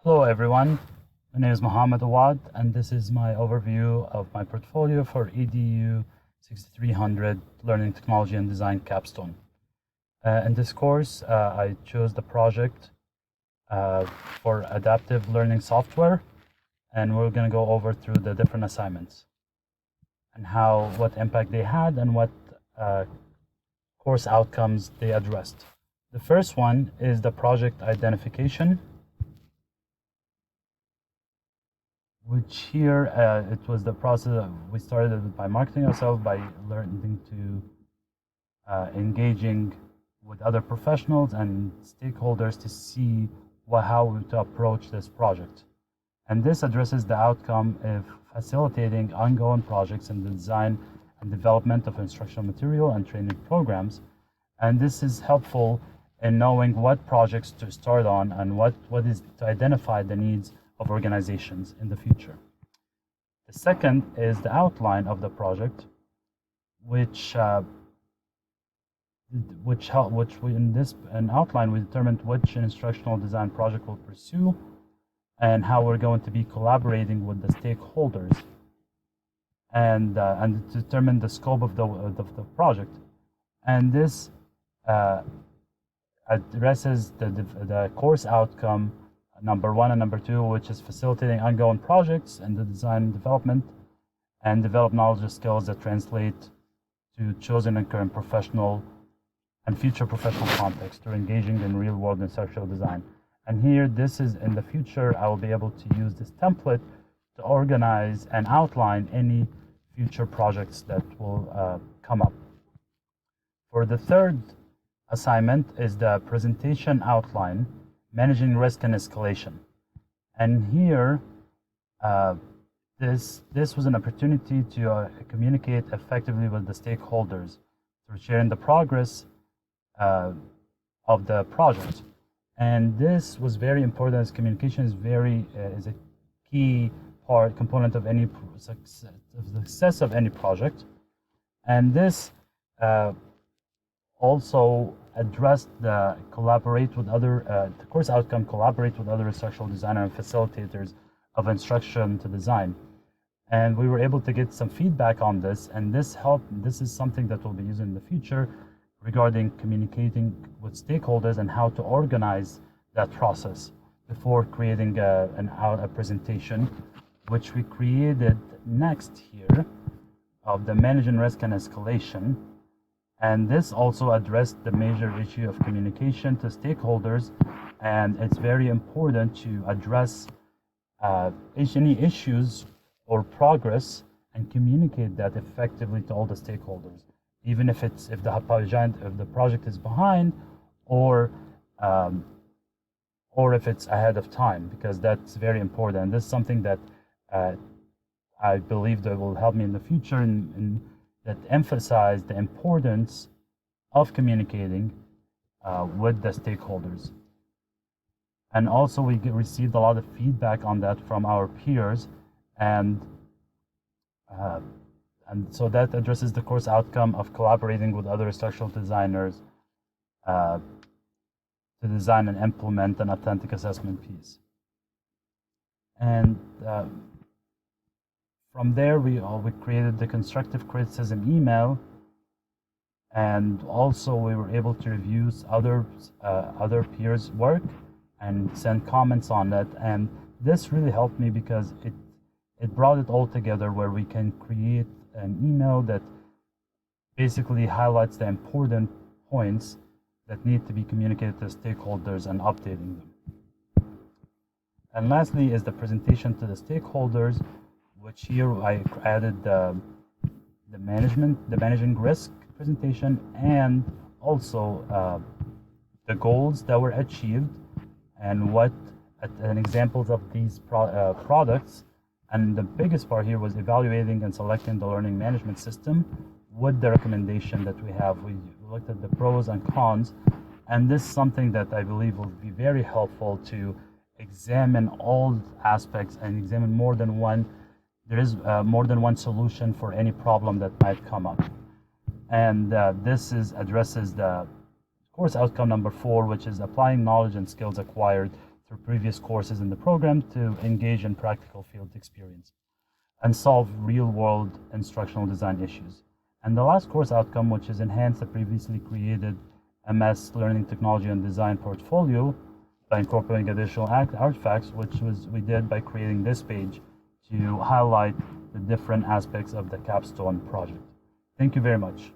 Hello everyone, my name is Mohammed Awad and this is my overview of my portfolio for EDU 6300 Learning Technology and Design Capstone. In this course, I chose the project for adaptive learning software, and we're going to go over through the different assignments and what impact they had and what course outcomes they addressed. The first one is the project identification, which here it was the process of, we started by marketing ourselves, by learning to engaging with other professionals and stakeholders to see how to approach this project. And this addresses the outcome of facilitating ongoing projects in the design and development of instructional material and training programs. And this is helpful in knowing what projects to start on and what is to identify the needs of organizations in the future. The second is the outline of the project, which in outline we determined which instructional design project we'll pursue and how we're going to be collaborating with the stakeholders and determine the scope of the project. And this addresses the course outcome number 1 and number 2, which is facilitating ongoing projects in the design and development and develop knowledge and skills that translate to chosen and current professional and future professional context through engaging in real-world instructional design. And here, this is in the future, I will be able to use this template to organize and outline any future projects that will come up. For the third assignment is the presentation outline, managing risk and escalation. And here, this was an opportunity to communicate effectively with the stakeholders through sharing the progress of the project. And this was very important, as communication is a key component of any success of any project. And this also addressed the course outcome, collaborate with other instructional designers and facilitators of instruction to design. And we were able to get some feedback on this, and this is something that we'll be using in the future regarding communicating with stakeholders and how to organize that process before creating a presentation, which we created next here of the managing risk and escalation. And this also addressed the major issue of communication to stakeholders, and it's very important to address any issues or progress and communicate that effectively to all the stakeholders, even if the project is behind or if it's ahead of time, because that's very important. And this is something that I believe that will help me in the future in that emphasize the importance of communicating with the stakeholders. And also we received a lot of feedback on that from our peers, and so that addresses the course outcome of collaborating with other instructional designers to design and implement an authentic assessment piece. And from there, we created the constructive criticism email, and also we were able to review other peers' work and send comments on it. And this really helped me because it brought it all together, where we can create an email that basically highlights the important points that need to be communicated to stakeholders and updating them. And lastly is the presentation to the stakeholders, which here I added the managing risk presentation, and also the goals that were achieved and examples of these products. And the biggest part here was evaluating and selecting the learning management system with the recommendation that we have. We looked at the pros and cons, and this is something that I believe will be very helpful to examine all aspects and examine more than one. There is more than one solution for any problem that might come up. And this addresses the course outcome number 4, which is applying knowledge and skills acquired through previous courses in the program to engage in practical field experience and solve real-world instructional design issues. And the last course outcome, which is enhance the previously created MS Learning Technology and Design portfolio by incorporating additional artifacts, which was we did by creating this page to highlight the different aspects of the Capstone project. Thank you very much.